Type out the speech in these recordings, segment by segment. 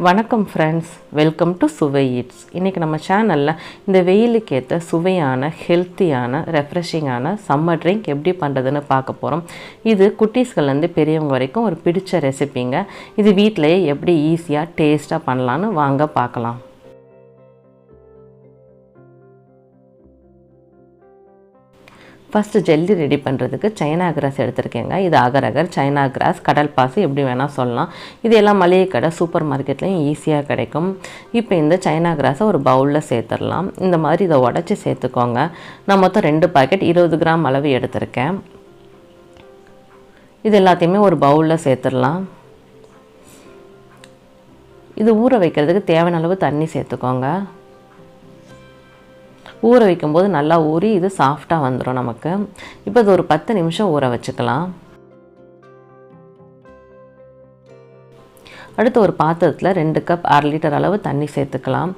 வணக்கம் friends, welcome to சுவை eats. இன்றைக்கி நம்ம சேனலில் இந்த வெயிலுக்கு ஏற்ற சுவையான, ஹெல்த்தியான, ரெஃப்ரெஷிங்கான சம்மர் ட்ரிங்க் எப்படி பண்ணுறதுன்னு பார்க்க போகிறோம். இது குட்டீஸ்கள்லேருந்து பெரியவங்க வரைக்கும் ஒரு பிடிச்ச ரெசிபிங்க. இது வீட்டிலையே எப்படி ஈஸியாக டேஸ்ட்டாக பண்ணலான்னு வாங்க பார்க்கலாம். ஃபஸ்ட்டு ஜெல்லி ரெடி பண்ணுறதுக்கு சைனா கிராஸ் எடுத்துருக்கேங்க. இது அகர், சைனா கிராஸ், கடல்பாசி எப்படி வேணால் சொல்லலாம். இது எல்லாம் மளிகை கடை, சூப்பர் மார்க்கெட்லேயும் ஈஸியாக கிடைக்கும். இப்போ இந்த சைனா கிராஸை ஒரு பவுலில் சேர்த்துடலாம். இந்த மாதிரி இதை உடச்சி சேர்த்துக்கோங்க. நான் மொத்தம் 2 பாக்கெட் 20 கிராம் அளவு எடுத்திருக்கேன். இது எல்லாத்தையுமே ஒரு பவுலில் சேர்த்துடலாம். இது ஊற வைக்கிறதுக்கு தேவையான அளவு தண்ணி சேர்த்துக்கோங்க. ஊற வைக்கும்போது நல்லா ஊறி இது சாஃப்டாக வந்துடும் நமக்கு. இப்போ இது ஒரு 10 நிமிஷம் ஊற வச்சுக்கலாம். அடுத்து ஒரு பாத்திரத்தில் 2 கப் 1/2 லிட்டர் அளவு தண்ணி சேர்த்துக்கலாம்.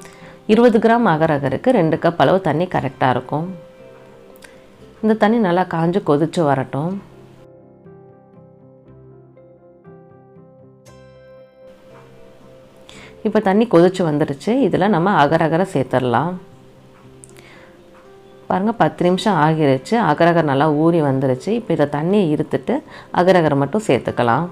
20 கிராம் அகருக்கு 2 கப் அளவு தண்ணி கரெக்டாக இருக்கும். இந்த தண்ணி நல்லா காஞ்சு கொதித்து வரட்டும். இப்போ தண்ணி கொதித்து வந்துடுச்சு. இதில் நம்ம அகரை சேர்த்துடலாம். பாருங்கள், 10 நிமிஷம் ஆகிருச்சு. அகர் நல்லா ஊறி வந்துருச்சு. இப்போ இதை தண்ணியை இருத்துட்டு அகர் மட்டும் சேர்த்துக்கலாம்.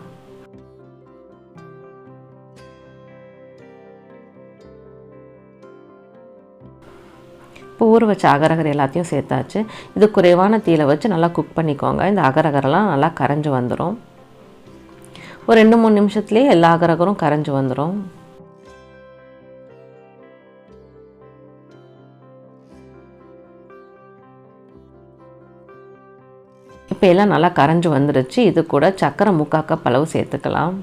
இப்போ ஊற வச்ச அகர் எல்லாத்தையும் சேர்த்தாச்சு. இது குறைவான தீயில வச்சு நல்லா குக் பண்ணிக்கோங்க. இந்த அகரெல்லாம் நல்லா கரைஞ்சி வந்துடும். ஒரு 2-3 நிமிஷத்துலேயே எல்லா அகரும் கரைஞ்சி வந்துடும். இப்போ எல்லாம் நல்லா கரைஞ்சி வந்துடுச்சு. இது கூட சர்க்கரை 3/4 கப் அளவு சேர்த்துக்கலாம்.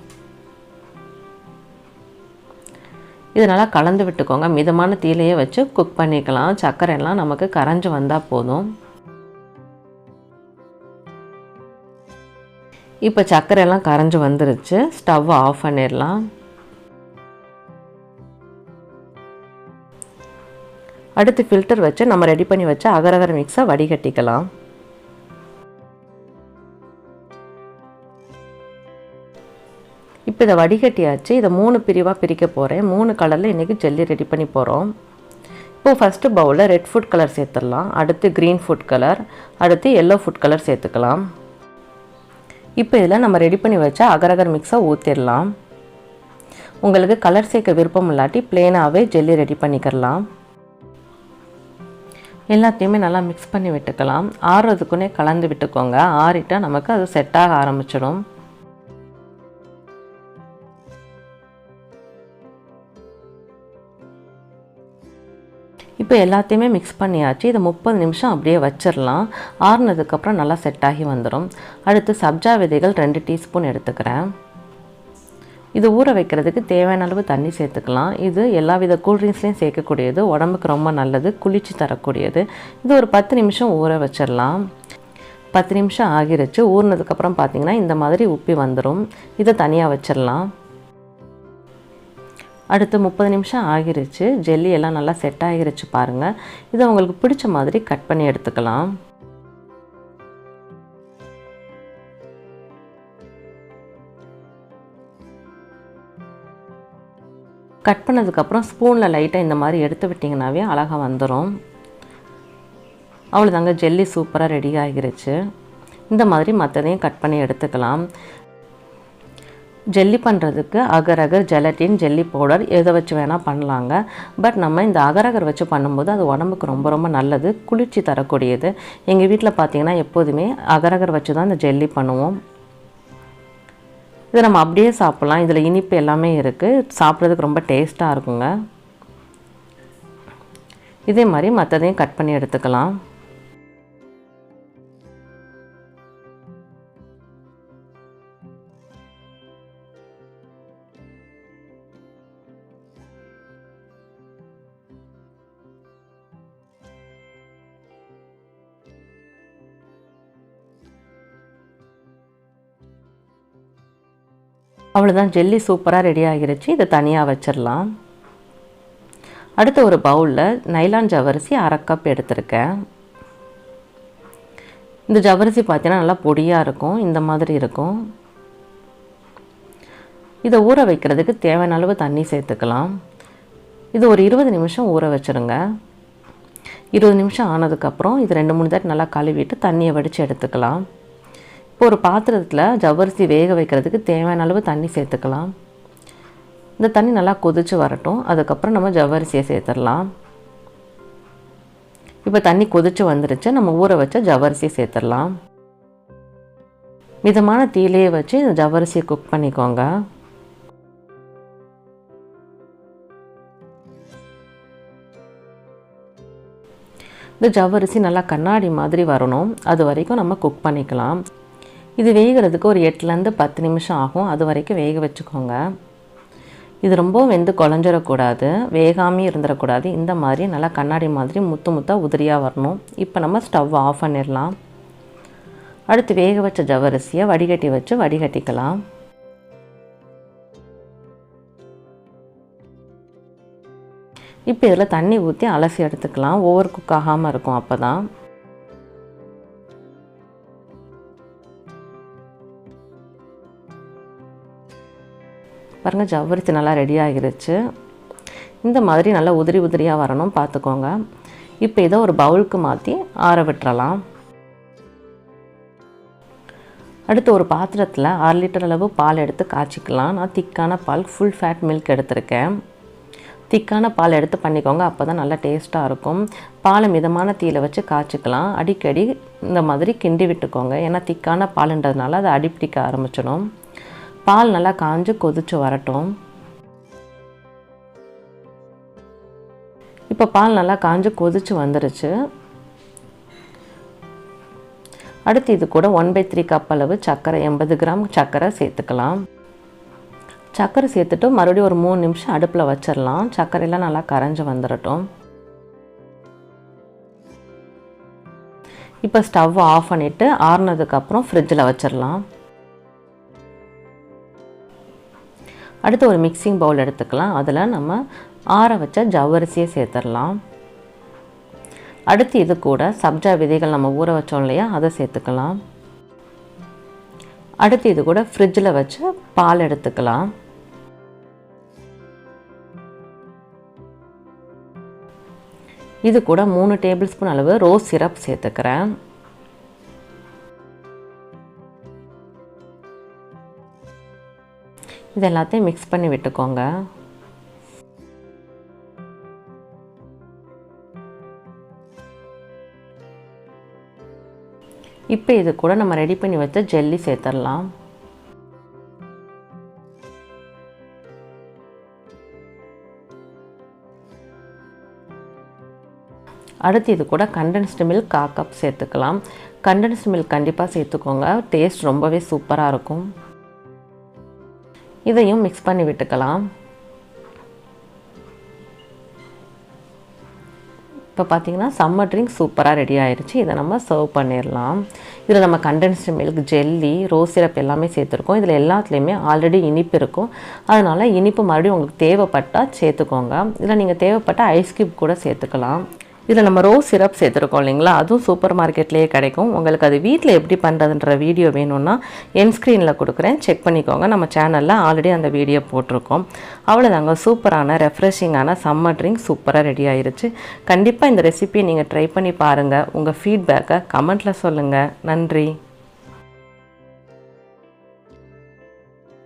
இது நல்லா கலந்து விட்டுக்கோங்க. மிதமான தீயிலையே வச்சு குக் பண்ணிக்கலாம். சர்க்கரை எல்லாம் நமக்கு கரைஞ்சி வந்தால் போதும். இப்போ சர்க்கரை எல்லாம் கரைஞ்சி வந்துருச்சு. ஸ்டவ் ஆஃப் பண்ணிடலாம். அடுத்து ஃபில்டர் வச்சு நம்ம ரெடி பண்ணி வச்ச அகர் மிக்ஸை வடிகட்டிக்கலாம். இப்போ இதை வடிகட்டியாச்சு. இதை 3 பிரிவாக பிரிக்க போகிறேன். 3 கலரில் இன்றைக்கி ஜெல்லி ரெடி பண்ணி போகிறோம். இப்போது ஃபஸ்ட்டு பவுலில் ரெட் ஃபுட் கலர் சேர்த்துடலாம். அடுத்து க்ரீன் ஃபுட் கலர், அடுத்து எல்லோ ஃபுட் கலர் சேர்த்துக்கலாம். இப்போ இதில் நம்ம ரெடி பண்ணி வச்ச அகர் மிக்ஸை ஊற்றிடலாம். உங்களுக்கு கலர் சேர்க்க விருப்பம் இல்லாட்டி பிளெயினாகவே ஜெல்லி ரெடி பண்ணிக்கலாம். எல்லாத்தையுமே நல்லா மிக்ஸ் பண்ணி விட்டுக்கலாம். ஆறுறதுக்குன்னே கலந்து விட்டுக்கோங்க. ஆறிட்டால் நமக்கு அது செட்டாக ஆரம்பிச்சிடும். இப்போ எல்லாத்தையுமே மிக்ஸ் பண்ணியாச்சு. இதை 30 நிமிஷம் அப்படியே வச்சிடலாம். ஆறுனதுக்கப்புறம் நல்லா செட் ஆகி வந்துடும். அடுத்து சப்ஜா விதைகள் 2 டீஸ்பூன் எடுத்துக்கிறேன். இது ஊற வைக்கிறதுக்கு தேவையான அளவு தண்ணி சேர்த்துக்கலாம். இது எல்லா வித கூல்ட்ரிங்க்ஸ்லேயும் சேர்க்கக்கூடியது, உடம்புக்கு ரொம்ப நல்லது, குளிர்ச்சி தரக்கூடியது. இது ஒரு 10 நிமிஷம் ஊற வச்சிடலாம். 10 நிமிஷம் ஆகிருச்சு. ஊறினதுக்கப்புறம் பார்த்திங்கன்னா இந்த மாதிரி உப்பி வந்துடும். இதை தனியாக வச்சிடலாம். அடுத்து 30 நிமிஷம் ஆகிருச்சு. ஜெல்லி எல்லாம் நல்லா செட் ஆகிருச்சு பாருங்கள். இதை உங்களுக்கு பிடிச்ச மாதிரி கட் பண்ணி எடுத்துக்கலாம். கட் பண்ணதுக்கப்புறம் ஸ்பூனில் லைட்டாக இந்த மாதிரி எடுத்து விட்டிங்கனாவே அழகாக வந்துடும். அவ்வளோதாங்க, ஜெல்லி சூப்பராக ரெடி ஆகிருச்சு. இந்த மாதிரி மற்றதையும் கட் பண்ணி எடுத்துக்கலாம். ஜெல்லி பண்ணுறதுக்கு அகர், ஜெலட்டின், ஜெல்லி பவுடர் எதை வச்சு வேணால் பண்ணலாங்க. பட் நம்ம இந்த அகர் வச்சு பண்ணும்போது அது உடம்புக்கு ரொம்ப ரொம்ப நல்லது, குளிர்ச்சி தரக்கூடியது. எங்கள் வீட்டில் பார்த்திங்கன்னா எப்போதுமே அகர் வச்சு தான் இந்த ஜெல்லி பண்ணுவோம். இதை நம்ம அப்படியே சாப்பிட்லாம். இதில் இனிப்பு எல்லாமே இருக்குது. சாப்பிட்றதுக்கு ரொம்ப டேஸ்ட்டாக இருக்குங்க. இதே மாதிரி மற்றதையும் கட் பண்ணி எடுத்துக்கலாம். அவ்வளோதான், ஜெல்லி சூப்பராக ரெடி ஆகிருச்சு. இதை தனியாக வச்சிடலாம். அடுத்து ஒரு பவுலில் நைலான் ஜவ்வரிசி 1/2 கப் எடுத்திருக்கேன். இந்த ஜவ்வரிசி பார்த்தீங்கன்னா நல்லா பொடியாக இருக்கும். இந்த மாதிரி இருக்கும். இதை ஊற வைக்கிறதுக்கு தேவையான அளவு தண்ணி சேர்த்துக்கலாம். இது ஒரு 20 நிமிஷம் ஊற வச்சுருங்க. 20 நிமிஷம் ஆனதுக்கப்புறம் இது 2-3 தடவை நல்லா கழுவிட்டு தண்ணியை வடித்து எடுத்துக்கலாம். இப்போ ஒரு பாத்திரத்தில் ஜவ்வரிசி வேக வைக்கிறதுக்கு தேவையான அளவு தண்ணி சேர்த்துக்கலாம். இந்த தண்ணி நல்லா கொதித்து வரட்டும். அதுக்கப்புறம் நம்ம ஜவ்வரிசியை சேர்த்துடலாம். இப்போ தண்ணி கொதித்து வந்துருச்சு. நம்ம ஊற வச்ச ஜவ்வரிசியை சேர்த்துடலாம். மிதமான தீயிலேயே வச்சு இந்த ஜவ்வரிசியை குக் பண்ணிக்கோங்க. இந்த ஜவ்வரிசி நல்லா கண்ணாடி மாதிரி வரணும். அது வரைக்கும் நம்ம குக் பண்ணிக்கலாம். இது வேகிறதுக்கு ஒரு 8லேருந்து 10 நிமிஷம் ஆகும். அது வரைக்கும் வேக வச்சுக்கோங்க. இது ரொம்ப வெந்து குழஞ்சிடக்கூடாது, வேகாமையும் இருந்துடக்கூடாது. இந்த மாதிரி நல்லா கண்ணாடி மாதிரி முத்து முத்தாக உதிரியாக வரணும். இப்போ நம்ம ஸ்டவ் ஆஃப் பண்ணிடலாம். அடுத்து வேக வச்ச ஜவ்வரிசியை வடிகட்டி வச்சு வடிகட்டிக்கலாம். இப்போ இதில் தண்ணி ஊற்றி அலசி எடுத்துக்கலாம். ஓவர் குக் ஆகாமல் இருக்கும். அப்போ தான் பாருங்கள், ஜவ்வரிசி நல்லா ரெடி ஆகிருச்சு. இந்த மாதிரி நல்லா உதிரி உதிரியாக வரணும், பார்த்துக்கோங்க. இப்போ இதை ஒரு பவுலுக்கு மாற்றி ஆற விட்டுறலாம். அடுத்து ஒரு பாத்திரத்தில் 6 லிட்டர் அளவு பால் எடுத்து காய்ச்சிக்கலாம். நான் திக்கான பால், ஃபுல் ஃபேட் மில்க் எடுத்திருக்கேன். திக்கான பால் எடுத்து பண்ணிக்கோங்க. அப்போ தான் நல்லா டேஸ்ட்டாக இருக்கும். பாலை மிதமான தீயில் வச்சு காய்ச்சிக்கலாம். அடிக்கடி இந்த மாதிரி கிண்டி விட்டுக்கோங்க. ஏன்னா திக்கான பாலுன்றதுனால அது அடிப்பிடிக்க ஆரம்பிச்சிடும். பால் நல்லா காஞ்சு கொதித்து வரட்டும். இப்போ பால் நல்லா காஞ்சு கொதித்து வந்துருச்சு. அடுத்து இது கூட 1/3 கப் அளவு சர்க்கரை, 80 கிராம் சர்க்கரை சேர்த்துக்கலாம். சர்க்கரை சேர்த்துட்டு மறுபடியும் ஒரு 3 நிமிஷம் அடுப்பில் வச்சிடலாம். சர்க்கரையெல்லாம் நல்லா கரைஞ்சி வந்துடட்டும். இப்போ ஸ்டவ் ஆஃப் பண்ணிவிட்டு ஆறுனதுக்கப்புறம் ஃப்ரிட்ஜில் வச்சிடலாம். அடுத்து ஒரு மிக்சிங் பவுல் எடுத்துக்கலாம். அதில் நம்ம ஆற வச்ச ஜவ்வரிசியை சேர்த்துடலாம். அடுத்து இது கூட சப்ஜா விதைகள் நம்ம ஊற வச்சோம் இல்லையா, அதை சேர்த்துக்கலாம். அடுத்து இது கூட ஃப்ரிட்ஜில் வச்சு பால் எடுத்துக்கலாம். இது கூட 3 டேபிள் ஸ்பூன் அளவு ரோஸ் சிரப் சேர்த்துக்கிறேன். இது எல்லாத்தையும் மிக்ஸ் பண்ணி விட்டுக்கோங்க. இப்போ இது கூட நம்ம ரெடி பண்ணி வச்ச ஜெல்லி சேர்த்துடலாம். அடுத்து இது கூட கண்டென்ஸ்டு மில்க் 1/4 கப் சேர்த்துக்கலாம். கண்டென்ஸ்டு மில்க் கண்டிப்பாக சேர்த்துக்கோங்க. டேஸ்ட் ரொம்பவே சூப்பராக இருக்கும். இதையும் மிக்ஸ் பண்ணி விட்டுக்கலாம். இப்போ பார்த்தீங்கன்னா சம்மர் ட்ரிங்க் சூப்பராக ரெடி ஆயிடுச்சு. இதை நம்ம சர்வ் பண்ணிடலாம். இதில் நம்ம condensed milk, jelly, rose syrup எல்லாமே சேர்த்துருக்கோம். இதில் எல்லாத்துலேயுமே ஆல்ரெடி இனிப்பு இருக்கும். அதனால் இனிப்பு மறுபடியும் உங்களுக்கு தேவைப்பட்டால் சேர்த்துக்கோங்க. இதில் நீங்கள் தேவைப்பட்டால் ஐஸ் கியூப் கூட சேர்த்துக்கலாம். இதில் நம்ம ரோஸ் சிரப் சேர்த்துருக்கோம் இல்லைங்களா, அதுவும் சூப்பர் மார்க்கெட்லேயே கிடைக்கும். உங்களுக்கு அது வீட்டில் எப்படி பண்ணுறதுன்ற வீடியோ வேணும்னா என் ஸ்க்ரீனில் கொடுக்குறேன், செக் பண்ணிக்கோங்க. நம்ம சேனலில் ஆல்ரெடி அந்த வீடியோ போட்டிருக்கோம். அவ்வளோதாங்க, சூப்பரான ரெஃப்ரெஷிங்கான சம்மர் ட்ரிங்க் சூப்பராக ரெடி ஆயிருச்சு. கண்டிப்பாக இந்த ரெசிபியை நீங்கள் ட்ரை பண்ணி பாருங்கள். உங்கள் ஃபீட்பேக்கை கமெண்ட்டில் சொல்லுங்கள். நன்றி.